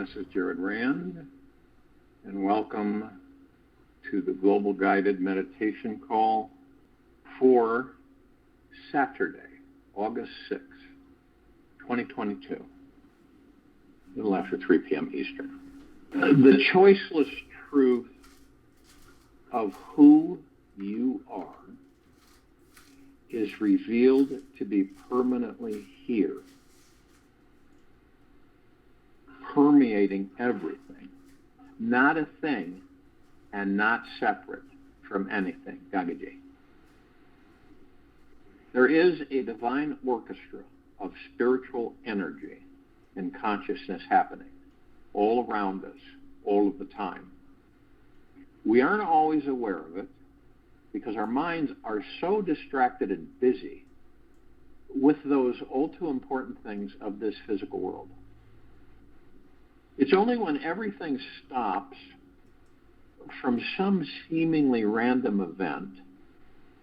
This is Jared Rand, and welcome to the Global Guided Meditation Call for Saturday, August 6th, 2022, a little after 3 p.m. Eastern. The choiceless truth of who you are is revealed to be permanently here, permeating everything, not a thing and not separate from anything. Gagaji. There is a divine orchestra of spiritual energy and consciousness happening all around us, all of the time. We aren't always aware of it because our minds are so distracted and busy with those all too important things of this physical world. It's only when everything stops from some seemingly random event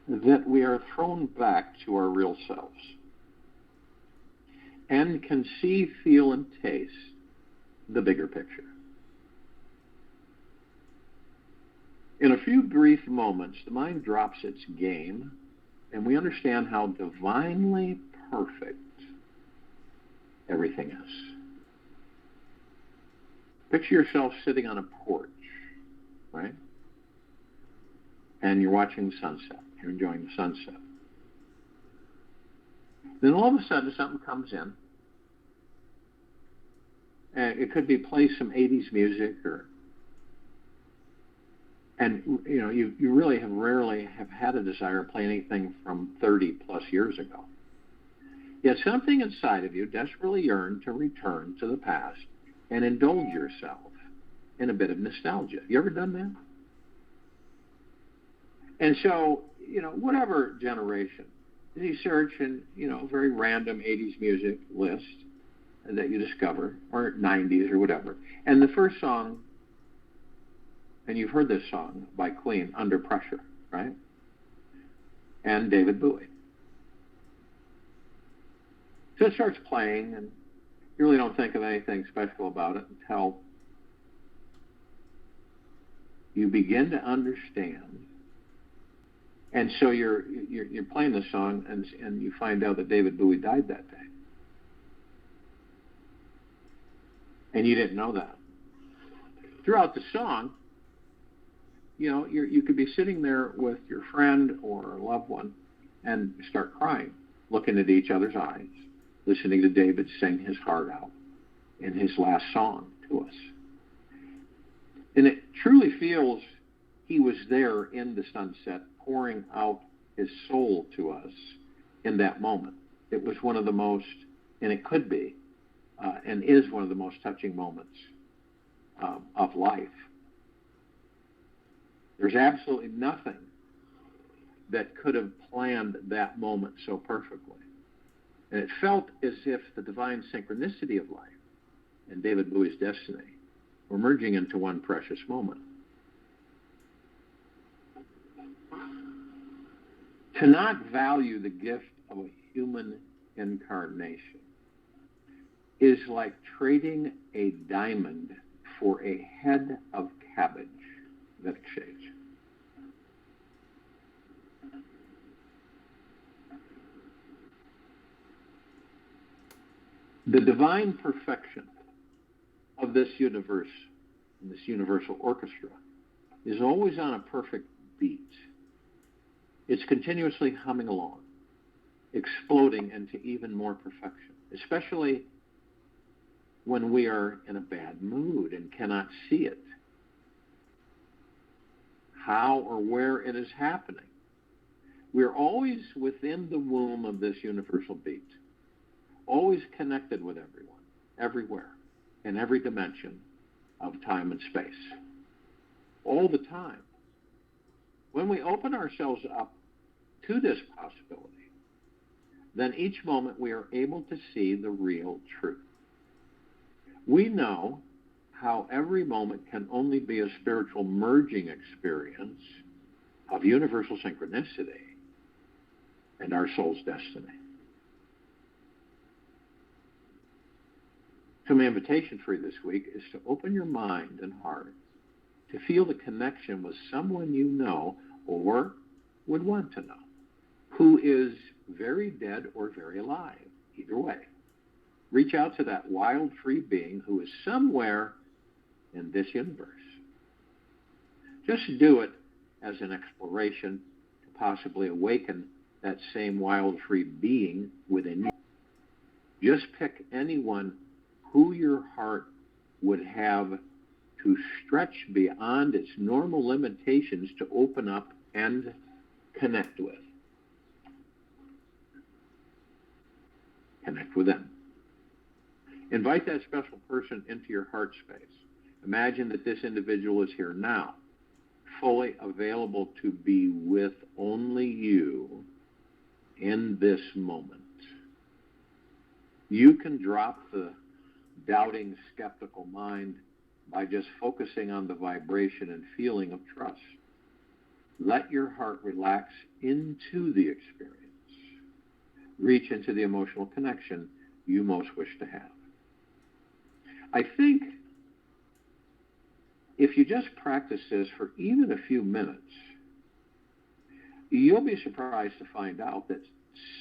that we are thrown back to our real selves and can see, feel, and taste the bigger picture. In a few brief moments, the mind drops its game, and we understand how divinely perfect everything is. Picture yourself sitting on a porch, right? And you're watching the sunset. You're enjoying the sunset. Then all of a sudden, something comes in. And it could be play some 80s music, and you know, you really have rarely have had a desire to play anything from 30 plus years ago. Yet something inside of you desperately yearned to return to the past and indulge yourself in a bit of nostalgia. You ever done that? And so, you know, whatever generation, you search in, you know, very random 80s music list that you discover, or 90s or whatever. And the first song, and you've heard this song by Queen, Under Pressure, right? And David Bowie. So it starts playing, and you really don't think of anything special about it until you begin to understand. And so you're playing the song, and you find out that David Bowie died that day. And you didn't know that. Throughout the song, you know, you could be sitting there with your friend or a loved one and start crying, looking at each other's eyes, listening to David sing his heart out in his last song to us. And it truly feels he was there in the sunset, pouring out his soul to us in that moment. It was one of the most, and it could be, and is one of the most touching moments of life. There's absolutely nothing that could have planned that moment so perfectly. And it felt as if the divine synchronicity of life and David Bowie's destiny were merging into one precious moment. To not value the gift of a human incarnation is like trading a diamond for a head of cabbage. That exchange. The divine perfection of this universe, and this universal orchestra, is always on a perfect beat. It's continuously humming along, exploding into even more perfection, especially when we are in a bad mood and cannot see it, how or where it is happening. We're always within the womb of this universal beat, always connected with everyone, everywhere, in every dimension of time and space, all the time. When we open ourselves up to this possibility, then each moment we are able to see the real truth. We know how every moment can only be a spiritual merging experience of universal synchronicity and our soul's destiny. So my invitation for you this week is to open your mind and heart to feel the connection with someone you know or would want to know, who is very dead or very alive, either way. Reach out to that wild, free being who is somewhere in this universe. Just do it as an exploration to possibly awaken that same wild, free being within you. Just pick anyone who your heart would have to stretch beyond its normal limitations to open up and connect with. Connect with them. Invite that special person into your heart space. Imagine that this individual is here now, fully available to be with only you in this moment. You can drop the doubting, skeptical mind by just focusing on the vibration and feeling of trust. Let your heart relax into the experience. Reach into the emotional connection you most wish to have. I think if you just practice this for even a few minutes, you'll be surprised to find out that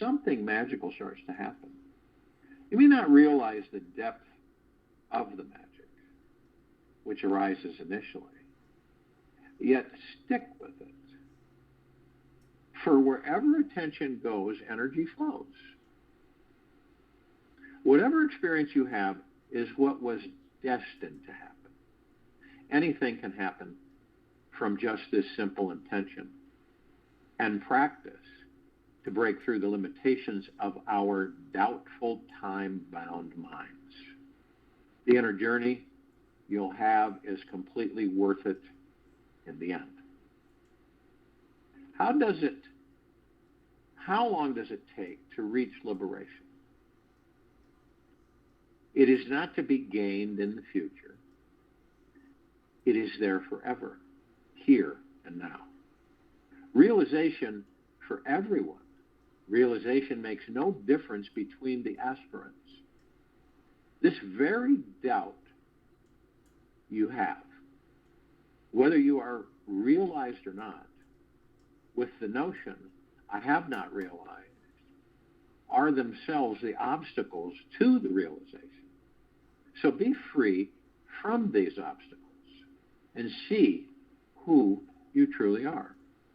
something magical starts to happen. You may not realize the depth of the magic, which arises initially, yet stick with it. For wherever attention goes, energy flows. Whatever experience you have is what was destined to happen. Anything can happen from just this simple intention and practice to break through the limitations of our doubtful, time-bound minds. The inner journey you'll have is completely worth it in the end. How long does it take to reach liberation? It is not to be gained in the future. It is there forever, here and now. Realization for everyone. Realization makes no difference between the aspirants. This very doubt you have, whether you are realized or not, with the notion, I have not realized, are themselves the obstacles to the realization. So be free from these obstacles and see who you truly are.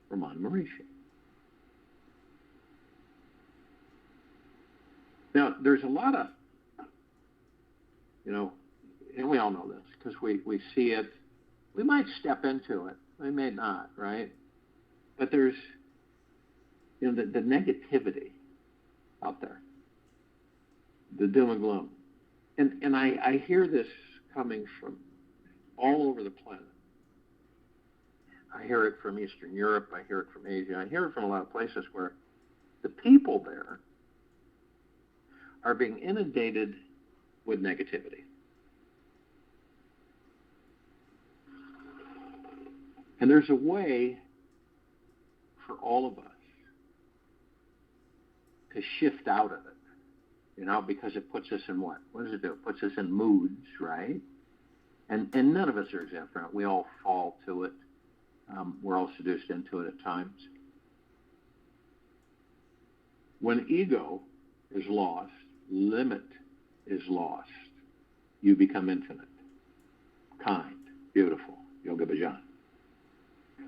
Ramon Mauricio. Now, there's a lot of, and we all know this because we see it. We might step into it. We may not, right? But there's, the negativity out there, the doom and gloom. And I hear this coming from all over the planet. I hear it from Eastern Europe. I hear it from Asia. I hear it from a lot of places where the people there are being inundated with negativity. And there's a way for all of us to shift out of it, because it puts us in what? What does it do? It puts us in moods, right? And none of us are exempt from it. We all fall to it. We're all seduced into it at times. When ego is lost, limit is lost. You become infinite, kind, beautiful, Yoga Bhajan.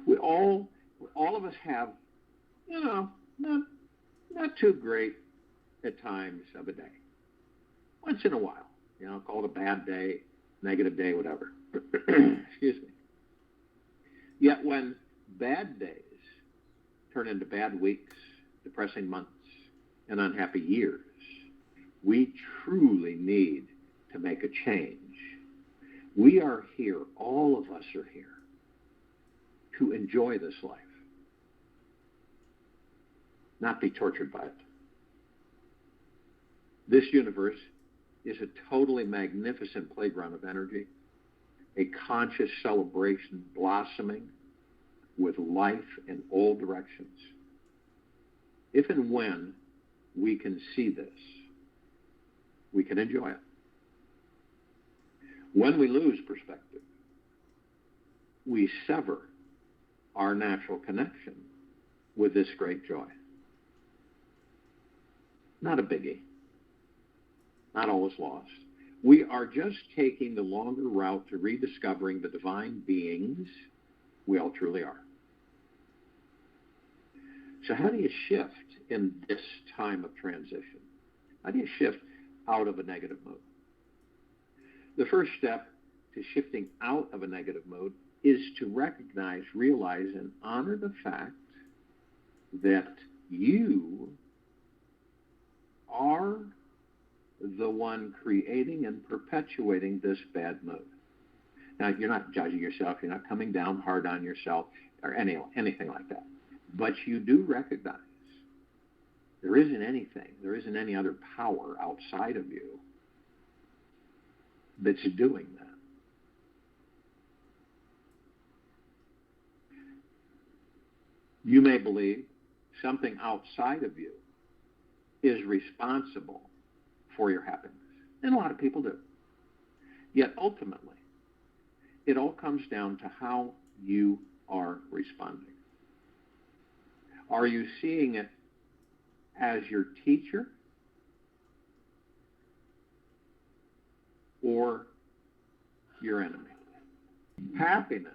We all of us have, not too great at times of a day. Once in a while, call it a bad day, negative day, whatever. Excuse me. Yet when bad days turn into bad weeks, depressing months, and unhappy years, we truly need to make a change. We are here, all of us are here, to enjoy this life, not be tortured by it. This universe is a totally magnificent playground of energy, a conscious celebration blossoming with life in all directions. If and when we can see this, we can enjoy it. When we lose perspective, we sever our natural connection with this great joy. Not a biggie. Not always lost. We are just taking the longer route to rediscovering the divine beings we all truly are. So how do you shift in this time of transition? How do you shift out of a negative mode? The first step to shifting out of a negative mode is to recognize, realize, and honor the fact that you are the one creating and perpetuating this bad mood. Now, you're not judging yourself. You're not coming down hard on yourself or anything like that. But you do recognize there isn't any other power outside of you that's doing that. You may believe something outside of you is responsible for your happiness. And a lot of people do. Yet ultimately, it all comes down to how you are responding. Are you seeing it as your teacher or your enemy? Happiness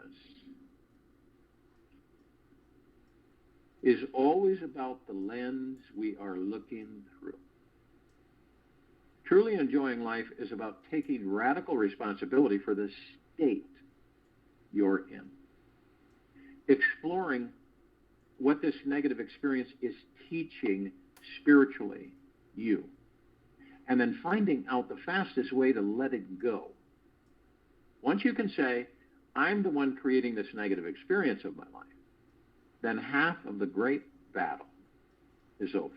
is always about the lens we are looking through. Truly enjoying life is about taking radical responsibility for the state you're in. Exploring what this negative experience is teaching spiritually you. And then finding out the fastest way to let it go. Once you can say, I'm the one creating this negative experience of my life, then half of the great battle is over.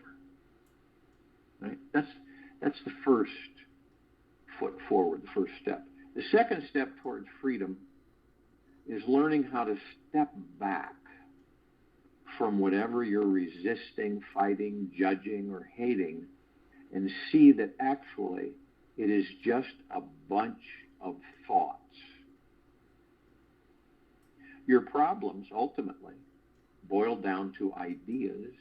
Right? That's the first foot forward, the first step. The second step towards freedom is learning how to step back from whatever you're resisting, fighting, judging, or hating, and see that actually it is just a bunch of thoughts. Your problems ultimately boil down to ideas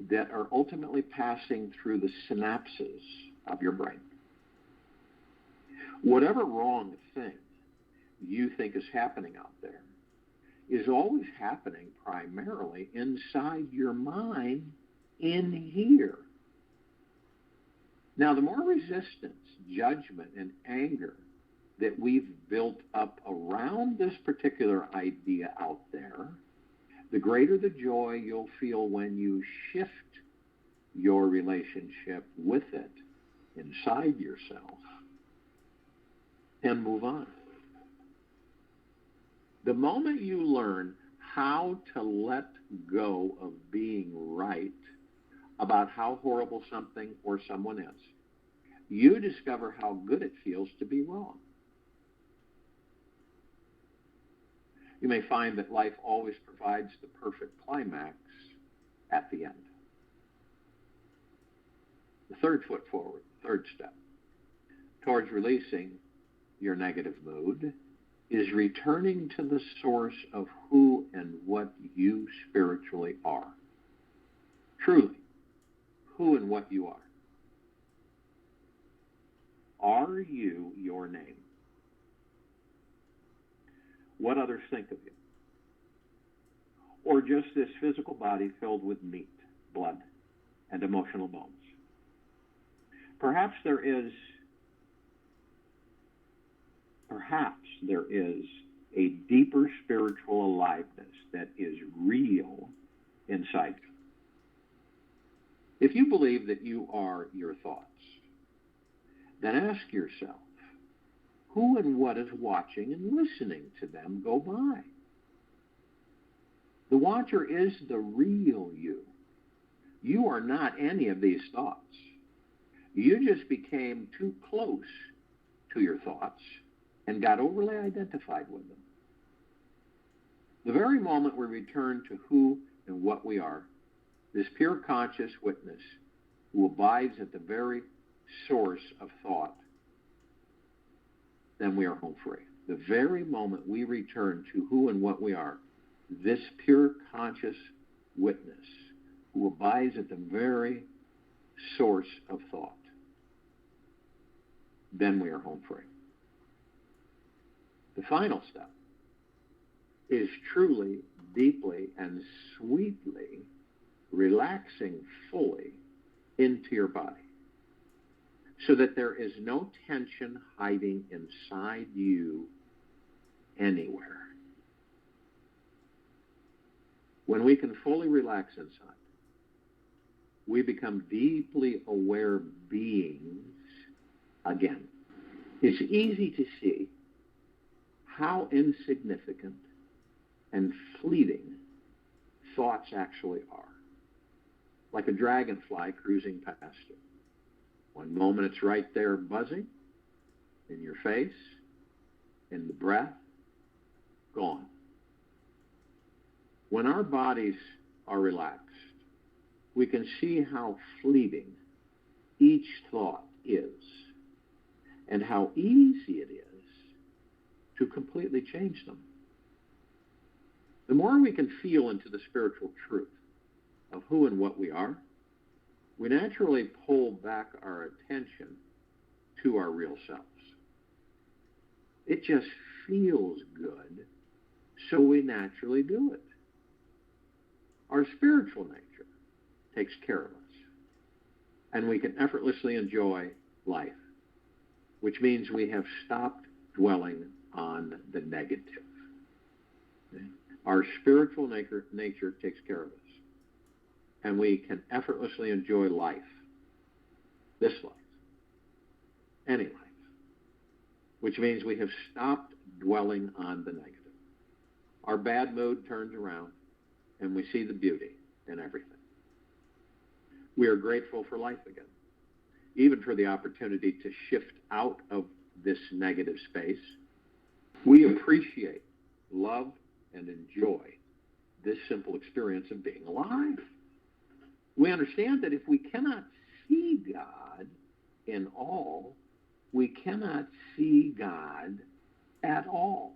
that are ultimately passing through the synapses of your brain. Whatever wrong thing you think is happening out there is always happening primarily inside your mind in here. Now, the more resistance, judgment, and anger that we've built up around this particular idea out there, the greater the joy you'll feel when you shift your relationship with it inside yourself and move on. The moment you learn how to let go of being right about how horrible something or someone is, you discover how good it feels to be wrong. You may find that life always provides the perfect climax at the end. The third foot forward, third step, towards releasing your negative mood is returning to the source of who and what you spiritually are. Truly, who and what you are. Are you your name? What others think of you? Or just this physical body filled with meat, blood, and emotional bones? Perhaps there is a deeper spiritual aliveness that is real inside you. If you believe that you are your thoughts, then ask yourself, who and what is watching and listening to them go by? The watcher is the real you. You are not any of these thoughts. You just became too close to your thoughts and got overly identified with them. The very moment we return to who and what we are, this pure conscious witness who abides at the very source of thought, then we are home free. The very moment we return to who and what we are, this pure conscious witness who abides at the very source of thought, then we are home free. The final step is truly, deeply, and sweetly relaxing fully into your body so that there is no tension hiding inside you anywhere. When we can fully relax inside, we become deeply aware beings again. It's easy to see how insignificant and fleeting thoughts actually are. Like a dragonfly cruising past you. One moment it's right there buzzing in your face, in the breath, gone. When our bodies are relaxed, we can see how fleeting each thought is and how easy it is to completely change them. The more we can feel into the spiritual truth of who and what we are, we naturally pull back our attention to our real selves. It just feels good, so we naturally do it. Our spiritual nature takes care of us, and we can effortlessly enjoy life, which means we have stopped dwelling on the negative. Our spiritual nature takes care of us, and we can effortlessly enjoy life, this life, any life, which means we have stopped dwelling on the negative. Our bad mood turns around, and we see the beauty in everything. We are grateful for life again, even for the opportunity to shift out of this negative space. We appreciate, love, and enjoy this simple experience of being alive. We understand that if we cannot see God in all, we cannot see God at all.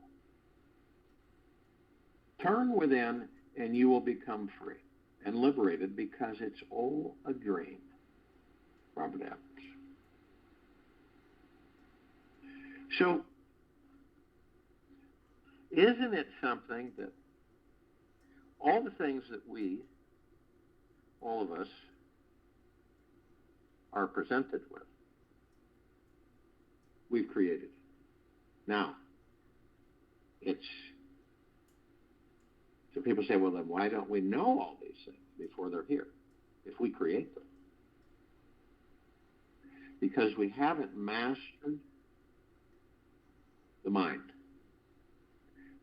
Turn within and you will become free and liberated because it's all a dream. Robert Adams. So, isn't it something that all the things that we, all of us, are presented with, we've created. Now, so people say, well, then why don't we know all these things before they're here, if we create them? Because we haven't mastered the mind.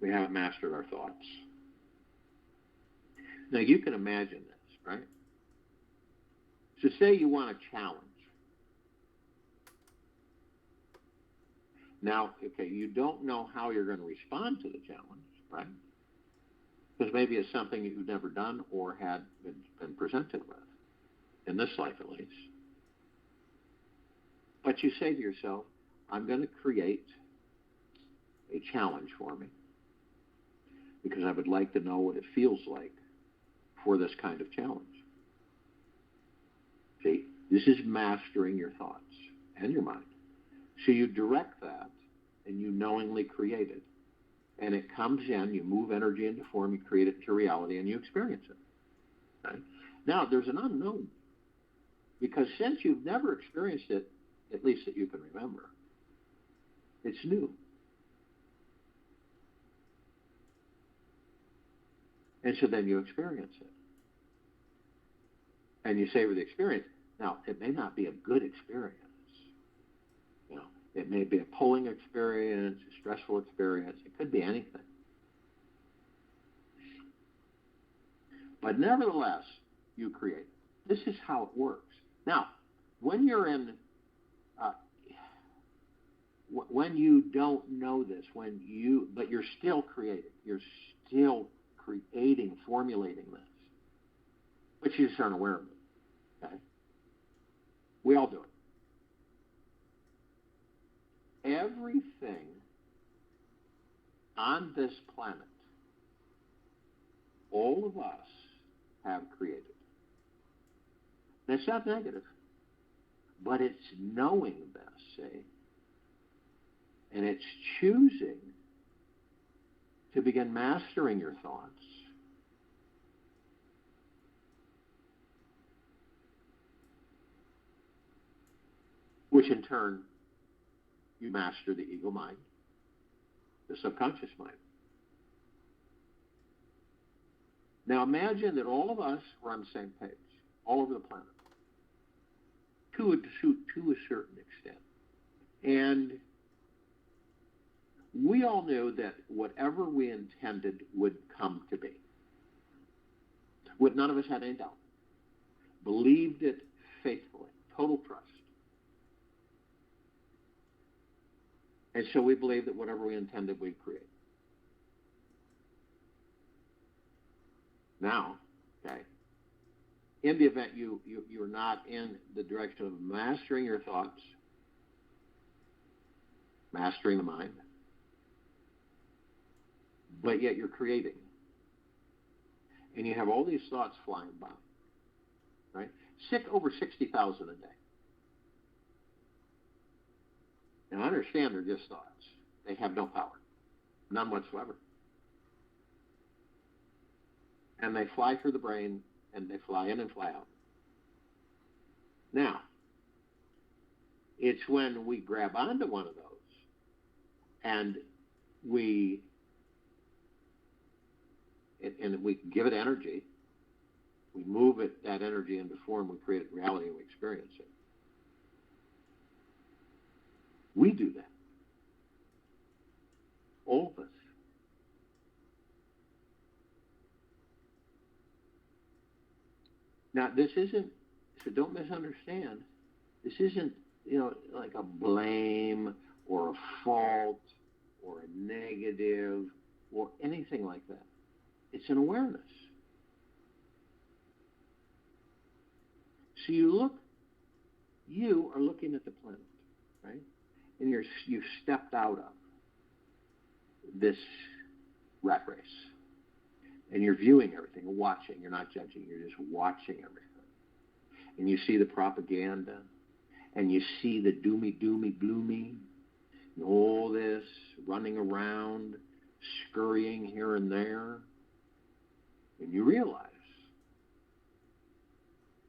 We haven't mastered our thoughts. Now, you can imagine this, right? So say you want a challenge. Now, okay, you don't know how you're going to respond to the challenge, right? Because maybe it's something you've never done or had been presented with, in this life at least. But you say to yourself, I'm going to create a challenge for me because I would like to know what it feels like for this kind of challenge. See, this is mastering your thoughts and your mind. So you direct that and you knowingly create it. And it comes in, you move energy into form, you create it into reality, and you experience it. Right? Now, there's an unknown. Because since you've never experienced it, at least that you can remember, it's new. And so then you experience it. And you savor the experience. Now, it may not be a good experience. You know, it may be a pulling experience, a stressful experience. It could be anything. But nevertheless, you create it. This is how it works. Now, when you're in, when you don't know this, but you're still creating. You're still creating, formulating this. But you just aren't aware of it. Okay? We all do it. Everything on this planet, all of us have created. That's not negative, but it's knowing this, see? And it's choosing to begin mastering your thoughts. Which in turn, you master the ego mind, the subconscious mind. Now imagine that all of us were on the same page, all over the planet, to a certain extent. And we all knew that whatever we intended would come to be. None of us had any doubt. Believed it faithfully, total trust. And so we believed that whatever we intended, we'd create. Now, okay, in the event you're not in the direction of mastering your thoughts, mastering the mind, but yet you're creating. And you have all these thoughts flying by, right? Over 60,000 a day. Now, understand they're just thoughts. They have no power, none whatsoever. And they fly through the brain, and they fly in and fly out. Now, it's when we grab onto one of those, and we give it energy, we move that energy into form, we create it reality, and we experience it. We do that. All of us. Now, this isn't, so don't misunderstand, this isn't, like a blame or a fault or a negative or anything like that. It's an awareness. So you are looking at the planet, right? And you've stepped out of this rat race. And you're viewing everything, watching. You're not judging. You're just watching everything. And you see the propaganda. And you see the doomy, gloomy. And all this running around, scurrying here and there. And you realize,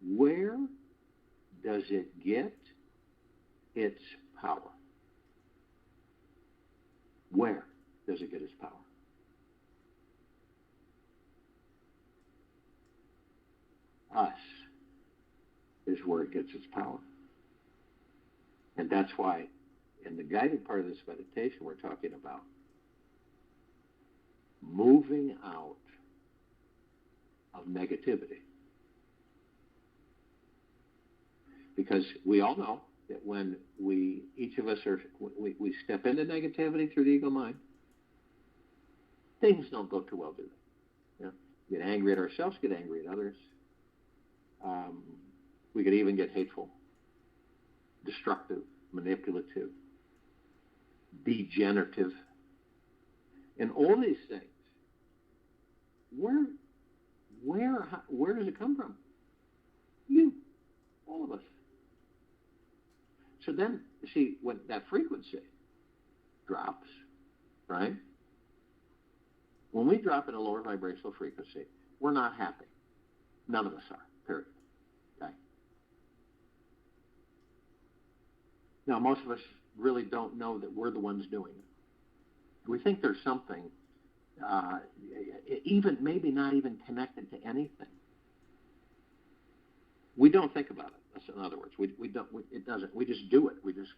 where does it get its power? Where does it get its power? Us is where it gets its power. And that's why in the guided part of this meditation we're talking about moving out of negativity. Because we all know that when each of us we step into negativity through the ego mind, things don't go too well, do they? Get angry at ourselves, get angry at others. We could even get hateful, destructive, manipulative, degenerative. And all these things, where does it come from? You, all of us. So then, see, when that frequency drops, right? When we drop in a lower vibrational frequency, we're not happy. None of us are, period. Okay? Now, most of us really don't know that we're the ones doing it. We think there's something, even maybe not even connected to anything. We don't think about it. That's in other words, we don't. It doesn't. We just do it. We just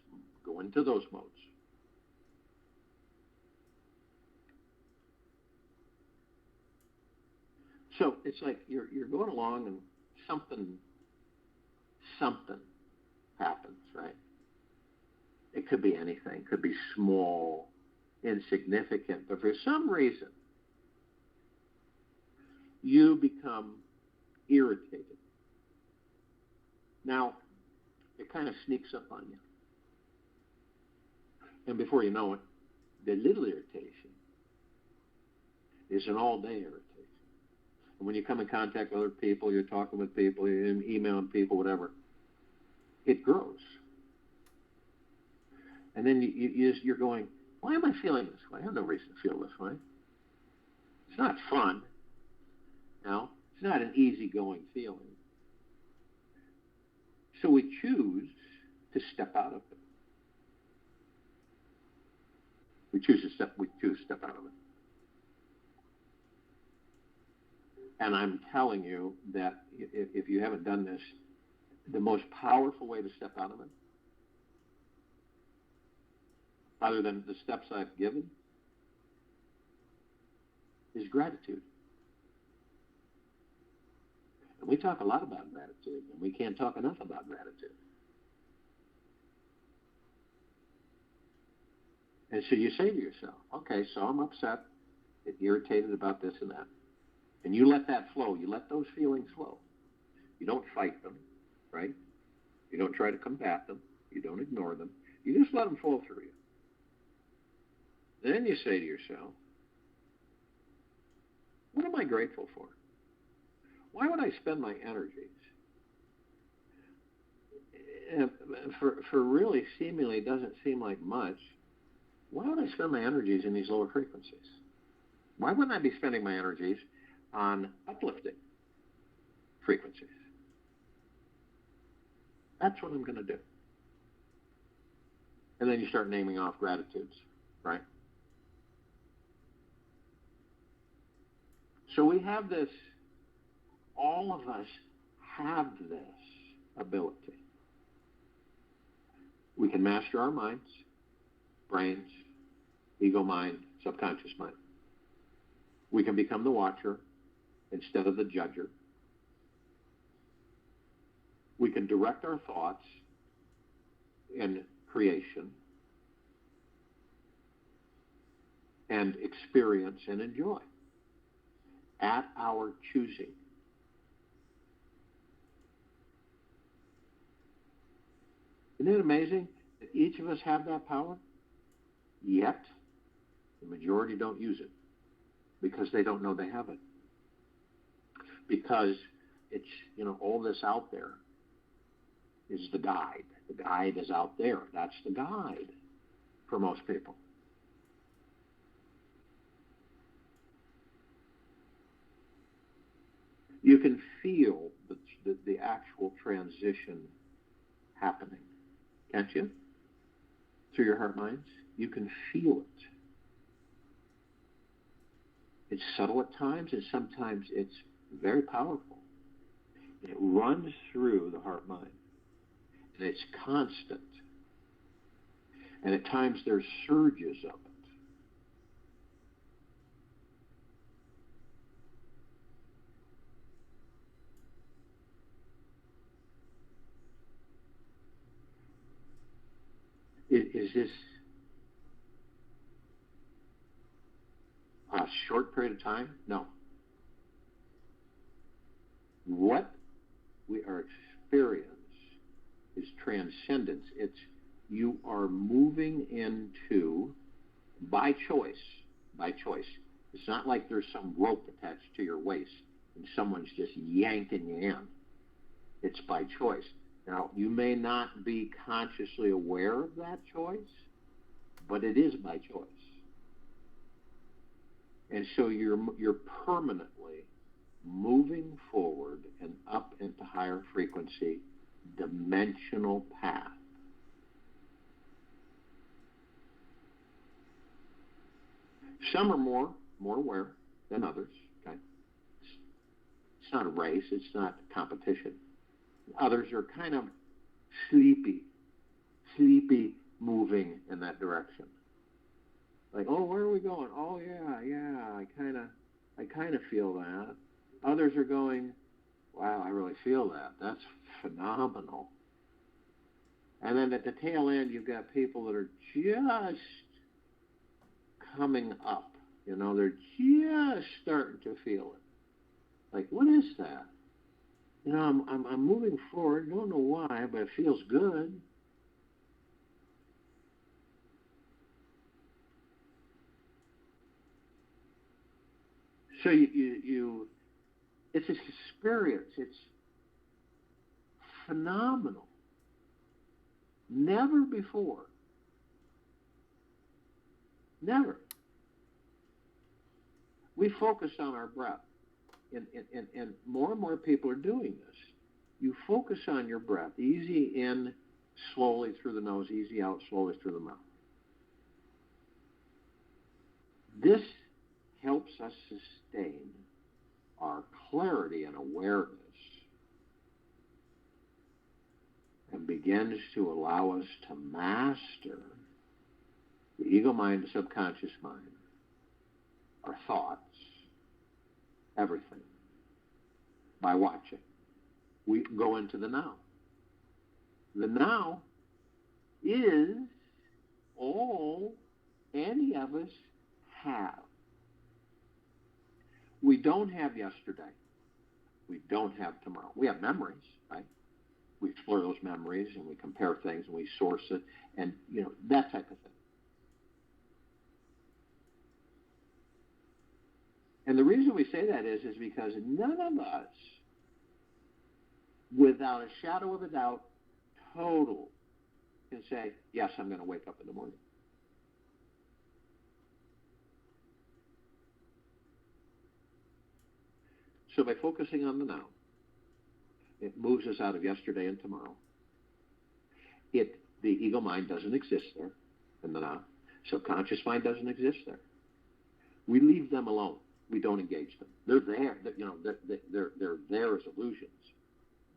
go into those modes. So it's like you're going along and something happens, right? It could be anything. It could be small, insignificant, but for some reason you become irritated. Now, it kind of sneaks up on you. And before you know it, the little irritation is an all-day irritation. And when you come in contact with other people, you're talking with people, you're emailing people, whatever, it grows. And then you're going, why am I feeling this way? I have no reason to feel this way. It's not fun. No, it's not an easygoing feeling. So we choose to step out of it. We choose to step out of it. And I'm telling you that if you haven't done this, the most powerful way to step out of it, other than the steps I've given, is gratitude. And we talk a lot about gratitude, and we can't talk enough about gratitude. And so you say to yourself, okay, so I'm upset, irritated about this and that. And you let that flow. You let those feelings flow. You don't fight them, right? You don't try to combat them. You don't ignore them. You just let them flow through you. Then you say to yourself, what am I grateful for? Why would I spend my energies for really seemingly doesn't seem like much? Why would I spend my energies in these lower frequencies? Why wouldn't I be spending my energies on uplifting frequencies? That's what I'm going to do. And then you start naming off gratitudes, right? So we have this, all of us have this ability. We can master our minds, brains, ego mind, subconscious mind. We can become the watcher instead of the judger. We can direct our thoughts in creation and experience and enjoy at our choosing. Isn't it amazing that each of us have that power? Yet, the majority don't use it because they don't know they have it. Because it's, all this out there is the guide. The guide is out there. That's the guide for most people. You can feel the actual transition happening, can't you? Through your heart minds. You can feel it. It's subtle at times, and sometimes it's very powerful. It runs through the heart mind, and it's constant. And at times there's surges of it. Is this a short period of time? No. What we are experiencing is transcendence. It's you are moving into, by choice. It's not like there's some rope attached to your waist and someone's just yanking you in. It's by choice. Now, you may not be consciously aware of that choice, but it is by choice. And so you're permanently moving forward and up into higher frequency dimensional path. Some are more aware than others. Okay? It's not a race. It's not competition. Others are kind of sleepy moving in that direction. Like, oh, where are we going? Oh, yeah, I kind of feel that. Others are going, wow, I really feel that. That's phenomenal. And then at the tail end, you've got people that are just coming up. They're just starting to feel it. Like, what is that? I'm moving forward. Don't know why, but it feels good. So it's this experience. It's phenomenal. Never before. Never. We focus on our breath. And more and more people are doing this. You focus on your breath. Easy in, slowly through the nose. Easy out, slowly through the mouth. This helps us sustain our clarity and awareness and begins to allow us to master the ego mind, the subconscious mind, our thoughts, everything, by watching. We go into the now. The now is all any of us have. We don't have yesterday. We don't have tomorrow. We have memories, right? We explore those memories and we compare things and we source it and, that type of thing. And the reason we say that is because none of us, without a shadow of a doubt, total, can say, yes, I'm going to wake up in the morning. So by focusing on the now, it moves us out of yesterday and tomorrow. The ego mind doesn't exist there in the now. Subconscious mind doesn't exist there. We leave them alone. We don't engage them. They're there. They're there as illusions,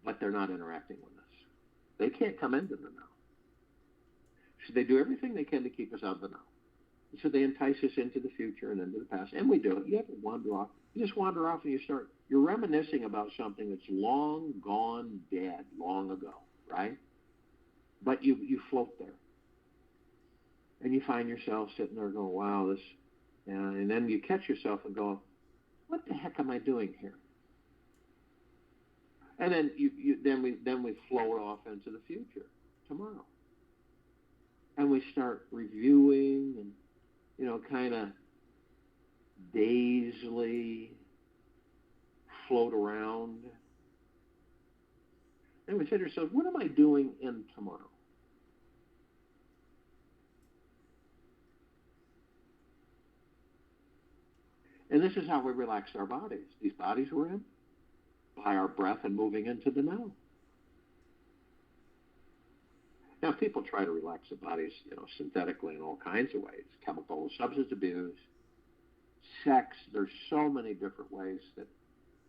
but they're not interacting with us. They can't come into the now. So they do everything they can to keep us out of the now. So they entice us into the future and into the past, and we do it. You have to wander off. You just wander off and you're reminiscing about something that's long gone dead, long ago, right? But you float there. And you find yourself sitting there going, wow, this, and then you catch yourself and go, what the heck am I doing here? And then then we float off into the future, tomorrow. And we start reviewing and, kind of dazedly float around. And we say to ourselves, what am I doing in tomorrow? And this is how we relax our bodies. These bodies we're in, by our breath and moving into the now. Now, people try to relax their bodies, synthetically in all kinds of ways. Chemical, substance abuse, sex. There's so many different ways that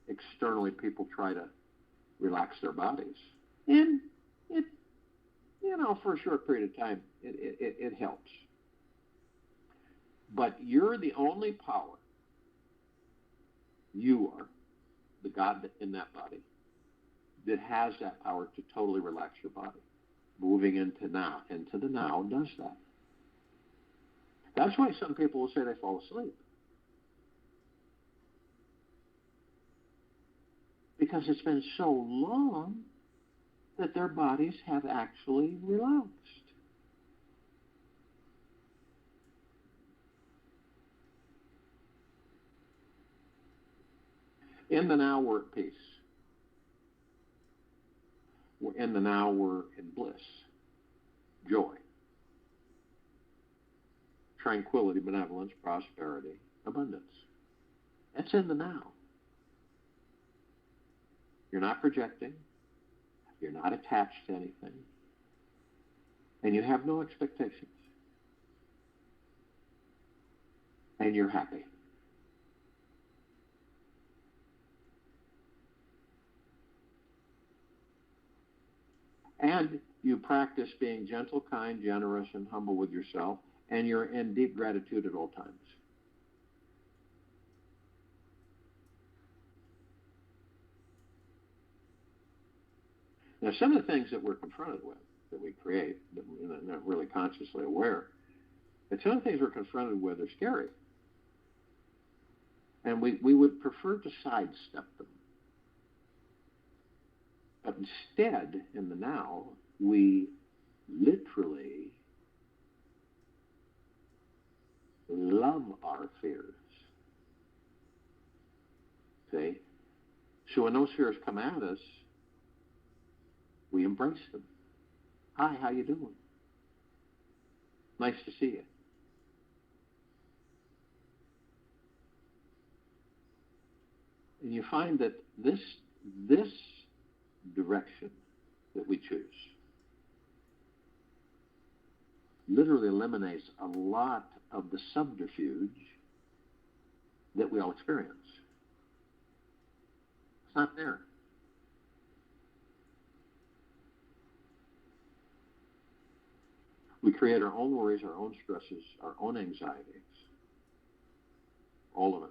externally people try to relax their bodies. And it, for a short period of time, it helps. But you're the only power. You are the God in that body that has that power to totally relax your body. Moving into the now does that. That's why some people will say they fall asleep. Because it's been so long that their bodies have actually relaxed. In the now, we're at peace. In the now, we're in bliss, joy, tranquility, benevolence, prosperity, abundance. That's in the now. You're not projecting. You're not attached to anything. And you have no expectations. And you're happy. And you practice being gentle, kind, generous, and humble with yourself, and you're in deep gratitude at all times. Now, some of the things that we're confronted with, that we create, that we're not really consciously aware, but some of the things we're confronted with are scary. And we would prefer to sidestep them. But instead, in the now, we literally love our fears. See? So when those fears come at us, we embrace them. Hi, how you doing? Nice to see you. And you find that this direction that we choose literally eliminates a lot of the subterfuge that we all experience. It's not there. We create our own worries, our own stresses, our own anxieties. All of it.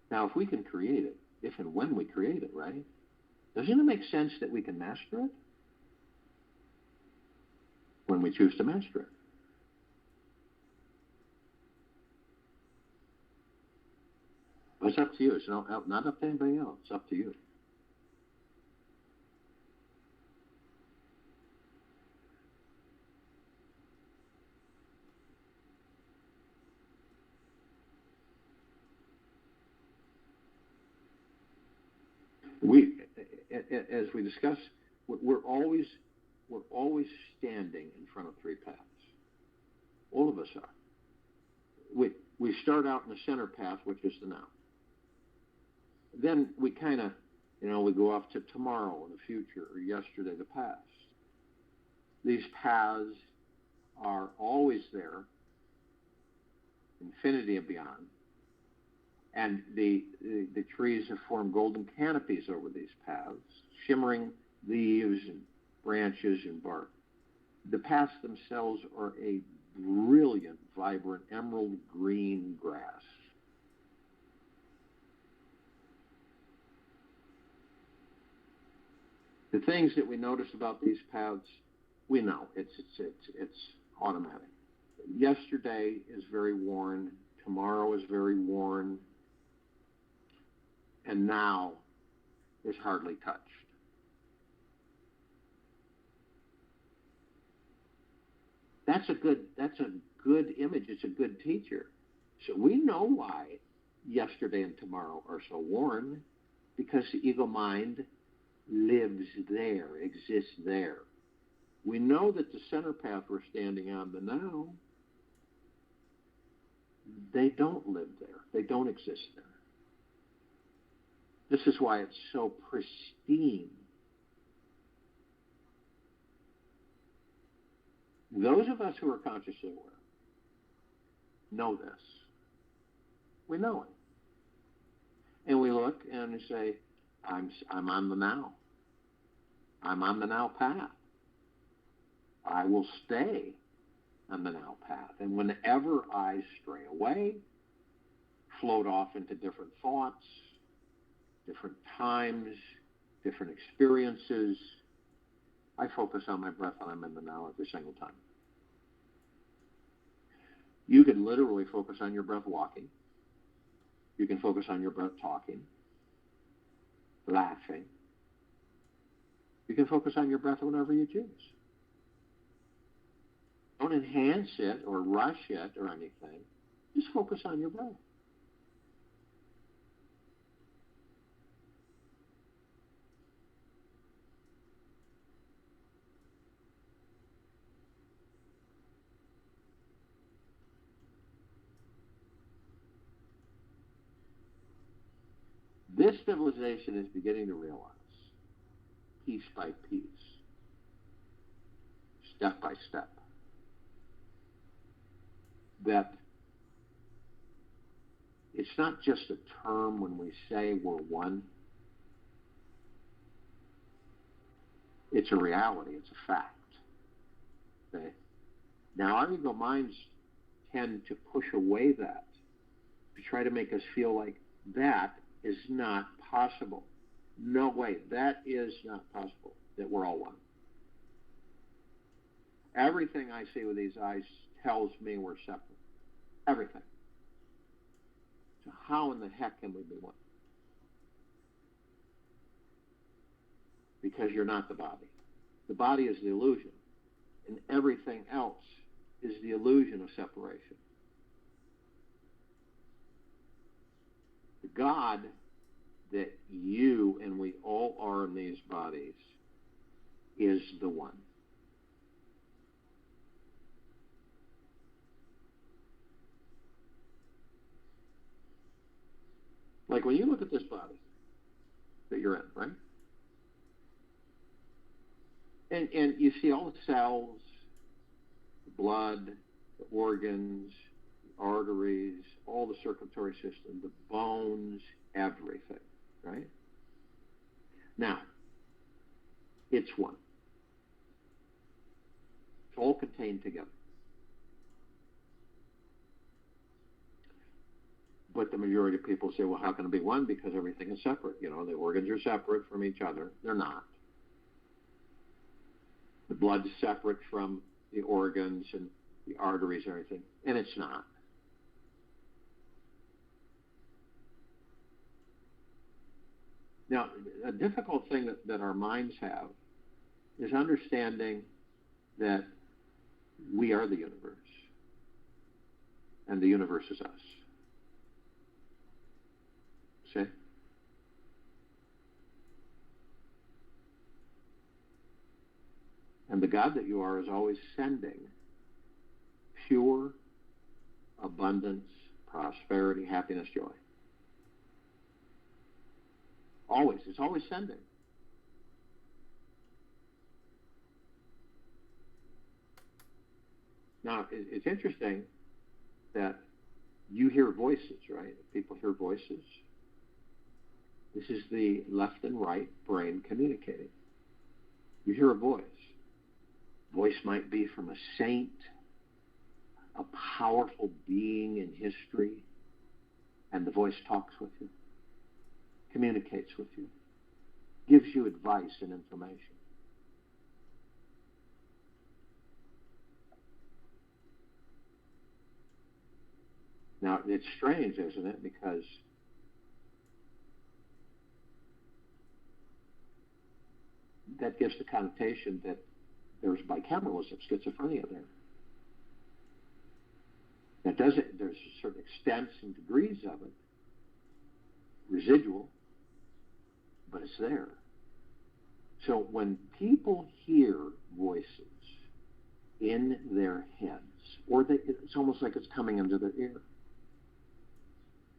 Now, if we can create it, if and when we create it, right? Doesn't it make sense that we can master it? When we choose to master it. But it's up to you. It's not up to anybody else. It's up to you. As we discuss, we're always standing in front of three paths. All of us are. We start out in the center path, which is the now. Then we kind of, we go off to tomorrow and the future, or yesterday, the past. These paths are always there, infinity and beyond. And the trees have formed golden canopies over these paths, shimmering leaves and branches and bark. The paths themselves are a brilliant, vibrant, emerald green grass. The things that we notice about these paths, we know. It's automatic. Yesterday is very worn. Tomorrow is very worn. And now is hardly touched. That's a good image. It's a good teacher. So we know why yesterday and tomorrow are so worn, because the ego mind lives there, exists there. We know that the center path we're standing on, the now, they don't live there. They don't exist there. This is why it's so pristine. Those of us who are consciously aware know this. We know it. And we look and we say, I'm on the now. I'm on the now path. I will stay on the now path. And whenever I stray away, float off into different thoughts, different times, different experiences, I focus on my breath and I'm in the now every single time. You can literally focus on your breath walking. You can focus on your breath talking, laughing. You can focus on your breath whenever you choose. Don't enhance it or rush it or anything. Just focus on your breath. This civilization is beginning to realize, piece by piece, step by step, that it's not just a term when we say we're one. It's a reality. It's a fact. Okay? Now, our ego minds tend to push away that, to try to make us feel like that is not possible. No way. That is not possible, that we're all one. Everything I see with these eyes tells me we're separate. Everything. So how in the heck can we be one? Because you're not the body. The body is the illusion. And everything else is the illusion of separation. God that you and we all are in these bodies is the one. Like when you look at this body that you're in, right? And you see all the cells, the blood, the organs, the arteries, all the circulatory system, the bones, everything, right? Now, it's one. It's all contained together. But the majority of people say, well, how can it be one? Because everything is separate. You know, the organs are separate from each other. They're not. The blood is separate from the organs and the arteries and everything. And it's not. Now, a difficult thing that our minds have is understanding that we are the universe and the universe is us. See? And the God that you are is always sending pure abundance, prosperity, happiness, joy. Always. It's always sending. Now, it's interesting that you hear voices, right? People hear voices. This is the left and right brain communicating. You hear a voice. Voice might be from a saint, a powerful being in history, and the voice talks with you, communicates with you, gives you advice and information. Now, it's strange, isn't it? Because that gives the connotation that there's bicameralism, schizophrenia there. That doesn't, there's certain extents and degrees of it, residual, but it's there. So when people hear voices in their heads, or it's almost like it's coming into their ear,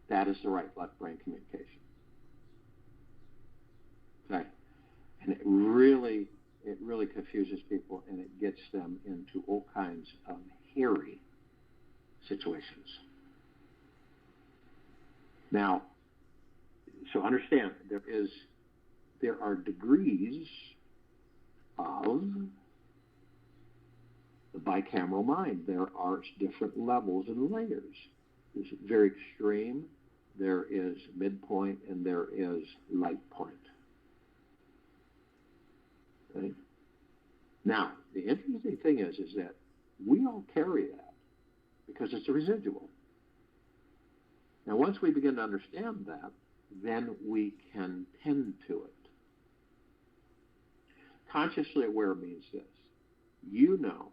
that is the right-left brain communication. Okay? And it really confuses people, and it gets them into all kinds of hairy situations. Now, so understand, there are degrees of the bicameral mind. There are different levels and layers. There's very extreme, there is midpoint, and there is light point. Right? Now, the interesting thing is that we all carry that because it's a residual. Now, once we begin to understand that, then we can tend to it. Consciously aware means this. You know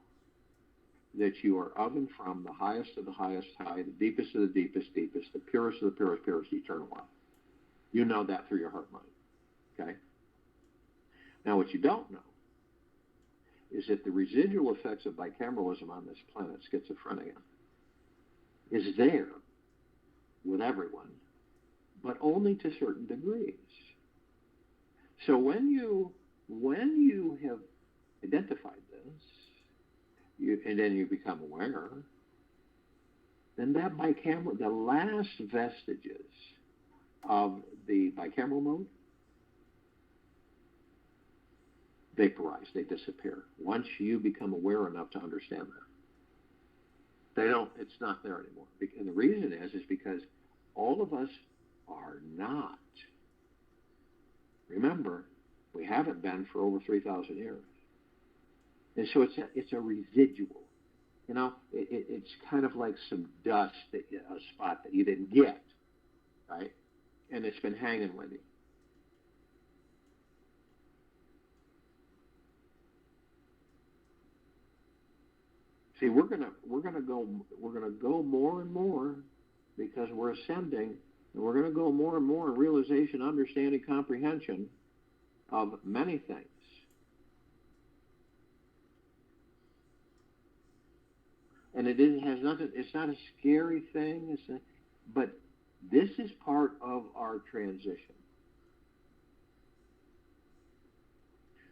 that you are of and from the highest of the highest high, the deepest of the deepest deepest, the purest of the purest purest, eternal one. You know that through your heart mind. Okay? Now, what you don't know is that the residual effects of bicameralism on this planet, schizophrenia, is there with everyone, but only to certain degrees. So when you have identified this, and then you become aware, then that bicameral, the last vestiges of the bicameral mode, vaporize, they disappear. Once you become aware enough to understand that. It's not there anymore. And the reason is because all of us are not. Remember, we haven't been for over 3,000 years. And so it's a residual. You know, it's kind of like some dust, a spot that you didn't get, right? And it's been hanging with you. See, we're gonna go more and more because we're ascending And we're going to go more and more in realization, understanding, comprehension of many things. And has nothing, it's not a scary thing, but this is part of our transition.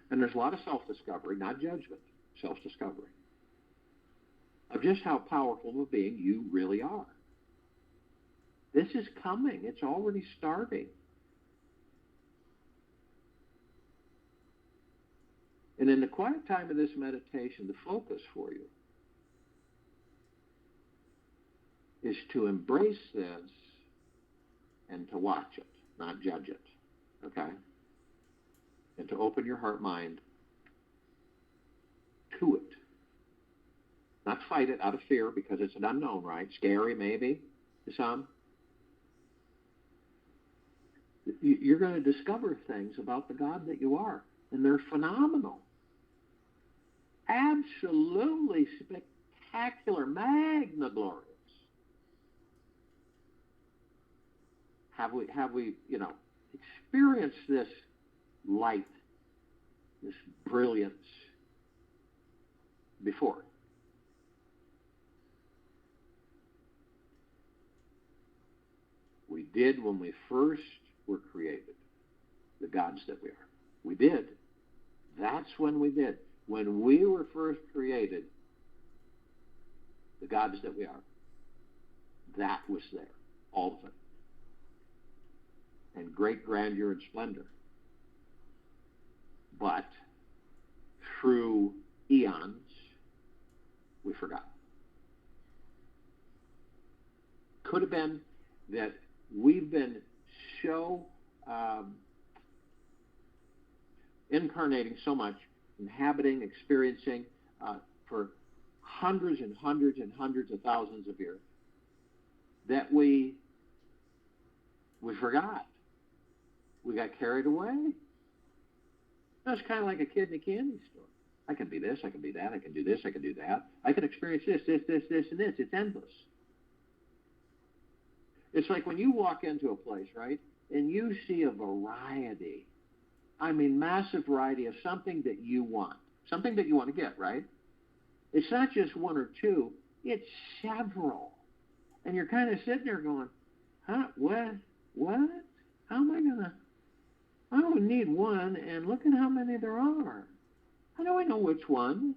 And there's a lot of self-discovery, not judgment, self-discovery, of just how powerful of a being you really are. This is coming. It's already starting. And in the quiet time of this meditation, the focus for you is to embrace this and to watch it, not judge it, okay? And to open your heart mind to it. Not fight it out of fear because it's an unknown, right? Scary maybe to some. You're going to discover things about the God that you are, and they're phenomenal. Absolutely spectacular, magna glorious. Have we, experienced this light, this brilliance before? We did when we first were created, the gods that we are. We did. That's when we did. When we were first created, the gods that we are, that was there, all of it. And great grandeur and splendor. But through eons, we forgot. Could have been that we've been so incarnating so much, inhabiting, experiencing for hundreds and hundreds and hundreds of thousands of years that we forgot. We got carried away. It's kind of like a kid in a candy store. I can be this, I can be that, I can do this, I can do that. I can experience this, and this. It's endless. It's like when you walk into a place, right, and you see a variety, massive variety of something that you want to get, right? It's not just one or two, it's several. And you're kind of sitting there going, huh, what? How am I going to? I don't need one, and look at how many there are. How do I know which one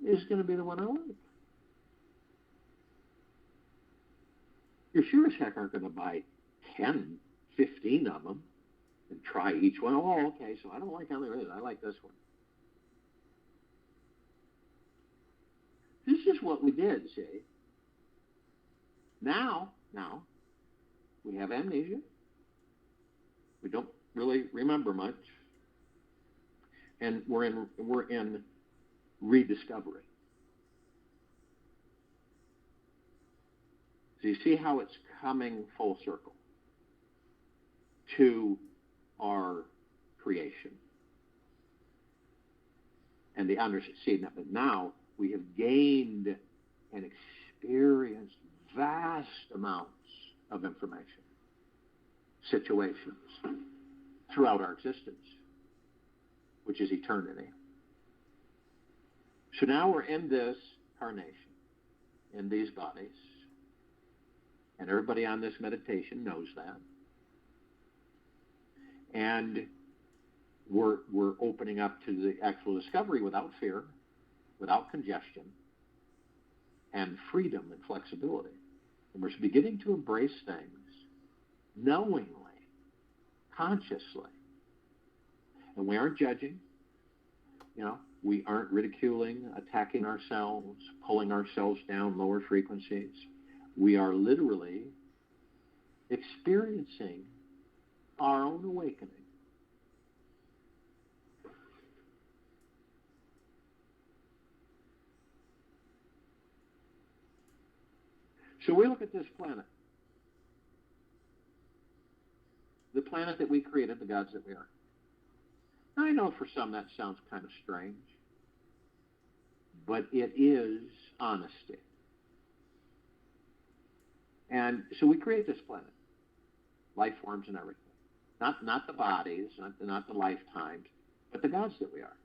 is going to be the one I like? You sure as heck aren't going to buy 10, 15 of them and try each one. Oh, okay, so I don't like how there is. I like this one. This is what we did, see? Now, we have amnesia. We don't really remember much. And we're in rediscovery. So you see how it's coming full circle to our creation. And the understanding that, but now we have gained and experienced vast amounts of information, situations throughout our existence, which is eternity. So now we're in this carnation, in these bodies, and everybody on this meditation knows that. And we're opening up to the actual discovery without fear, without congestion, and freedom and flexibility. And we're beginning to embrace things knowingly, consciously. And we aren't judging. We aren't ridiculing, attacking ourselves, pulling ourselves down lower frequencies. We are literally experiencing our own awakening. So we look at this planet. The planet that we created, the gods that we are. Now, I know for some that sounds kind of strange, but it is honesty. And so we create this planet. life forms and everything. Not the bodies, not the lifetimes, but the gods that we are.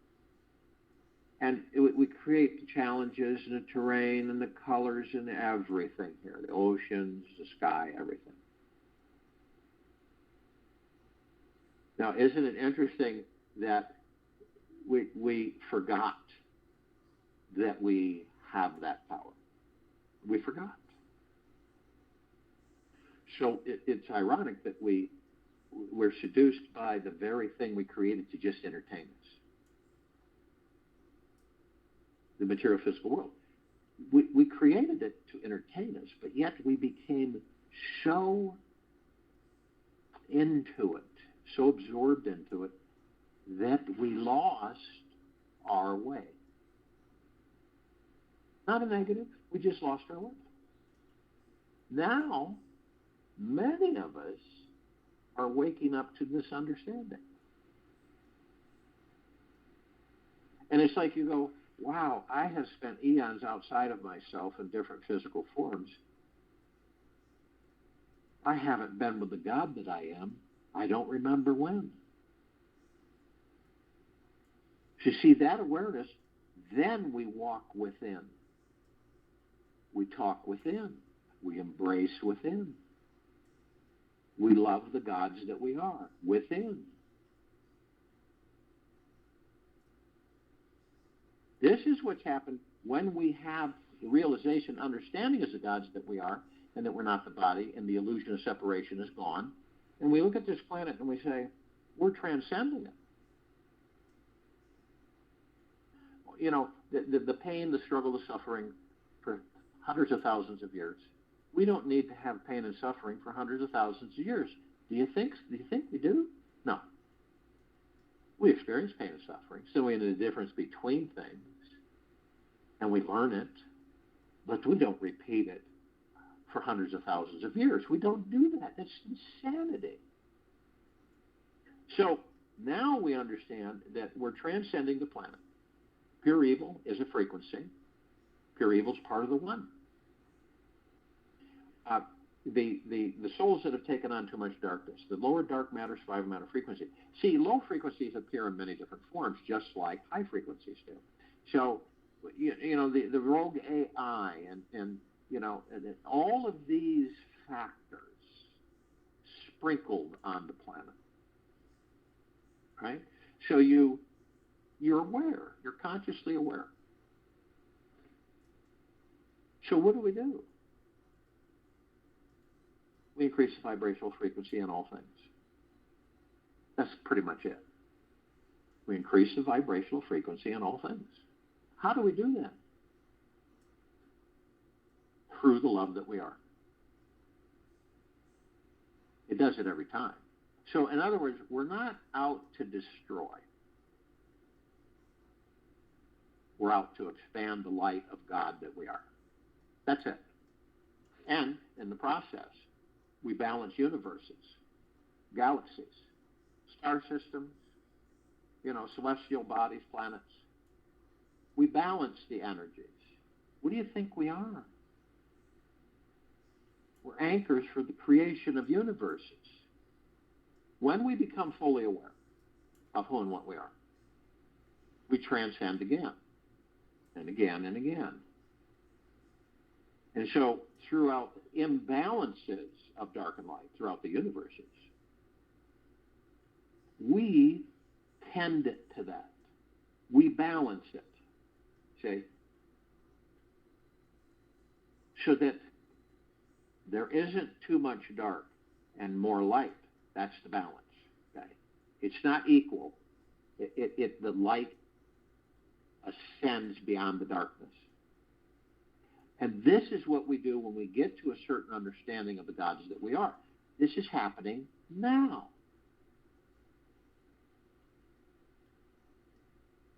And we create the challenges and the terrain and the colors and everything here, the oceans, the sky, everything. Now, isn't it interesting that we forgot that we have that power? We forgot. So it's ironic that we're seduced by the very thing we created to just entertain us. The material physical world. We created it to entertain us, but yet we became so into it, so absorbed into it, that we lost our way. Not a negative, we just lost our way. Now, many of us are waking up to this understanding. And it's like you go, wow, I have spent eons outside of myself in different physical forms. I haven't been with the God that I am. I don't remember when. So see that awareness, then we walk within. We talk within. We embrace within. We love the gods that we are within. This is what's happened when we have the realization, understanding as the gods that we are, and that we're not the body, and the illusion of separation is gone. And we look at this planet and we say, we're transcending it. You know, the pain, the struggle, the suffering for hundreds of thousands of years. We don't need to have pain and suffering for hundreds of thousands of years. Do you think we do? No. We experience pain and suffering, so we know the difference between things, and we learn it, but we don't repeat it for hundreds of thousands of years. We don't do that. That's insanity. So now we understand that we're transcending the planet. Pure evil is a frequency. Pure evil is part of the one. The souls that have taken on too much darkness, the lower dark matter, survival matter frequency. See, low frequencies appear in many different forms, just like high frequencies do. So, you know, the rogue AI and you know, and all of these factors sprinkled on the planet, right? So you're aware, you're consciously aware. So what do? We increase the vibrational frequency in all things. That's pretty much it. We increase the vibrational frequency in all things. How do we do that? Through the love that we are. It does it every time. So, in other words, we're not out to destroy. We're out to expand the light of God that we are. That's it. And in the process, we balance universes, galaxies, star systems, you know, celestial bodies, planets. We balance the energies. What do you think we are? We're anchors for the creation of universes. When we become fully aware of who and what we are, we transcend again and again and again. And so throughout imbalances of dark and light throughout the universes, we tend to that. We balance it, see? So that there isn't too much dark and more light. That's the balance, okay? It's not equal. The light ascends beyond the darkness. And this is what we do when we get to a certain understanding of the gods that we are. This is happening now.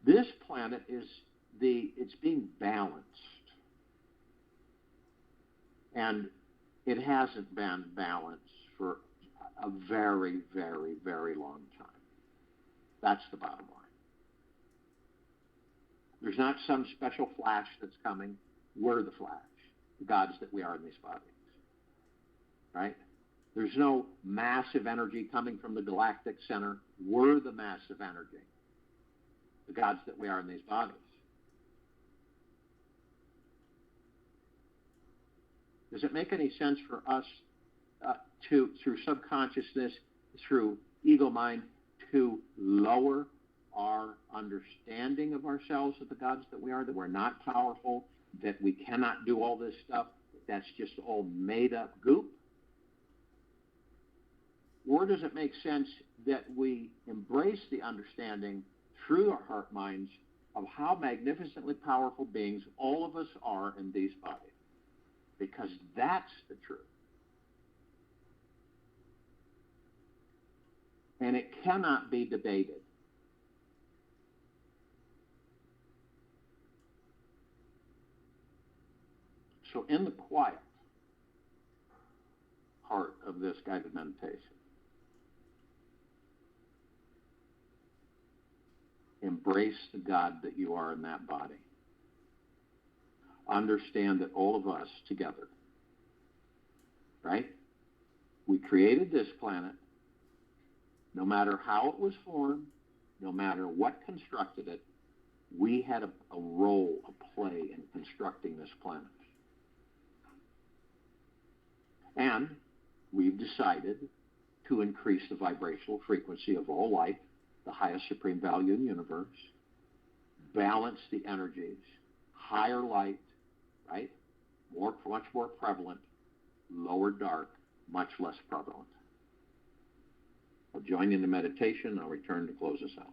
This planet it's being balanced. And it hasn't been balanced for a very, very, very long time. That's the bottom line. There's not some special flash that's coming. We're the flash, the gods that we are in these bodies, right? There's no massive energy coming from the galactic center. We're the massive energy, the gods that we are in these bodies. Does it make any sense for us through subconsciousness, through ego mind, to lower our understanding of ourselves as the gods that we are, that we're not powerful, that we cannot do all this stuff, that's just all made up goop? Or does it make sense that we embrace the understanding through our heart minds of how magnificently powerful beings all of us are in these bodies? Because that's the truth. And it cannot be debated. So in the quiet part of this guided meditation, embrace the God that you are in that body. Understand that all of us together, right? We created this planet. No matter how it was formed, no matter what constructed it, we had a role, a play in constructing this planet. And we've decided to increase the vibrational frequency of all life, the highest supreme value in the universe, balance the energies, higher light, right? Much more prevalent, lower dark, much less prevalent. I'll join you in the meditation. I'll return to close us out.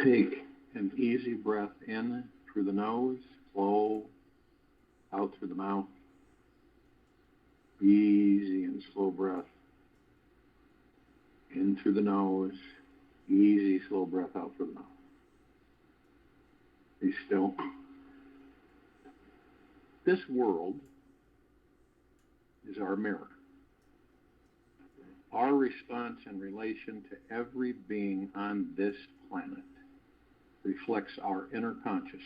Take an easy breath in through the nose, slow, out through the mouth. Easy and slow breath. In through the nose, easy, slow breath out through the mouth. Be still. This world is our mirror. Our response in relation to every being on this planet reflects our inner consciousness.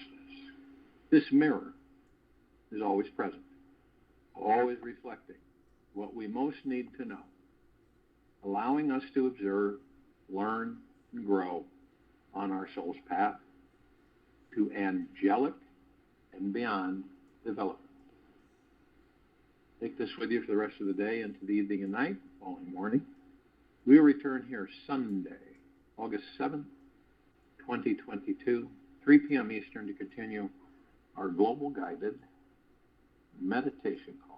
This mirror is always present, always reflecting what we most need to know, allowing us to observe, learn, and grow on our soul's path to angelic and beyond development. Take this with you for the rest of the day into the evening and night, following morning. We will return here Sunday, August 7th, 2022, 3 p.m. Eastern, to continue our global guided meditation call.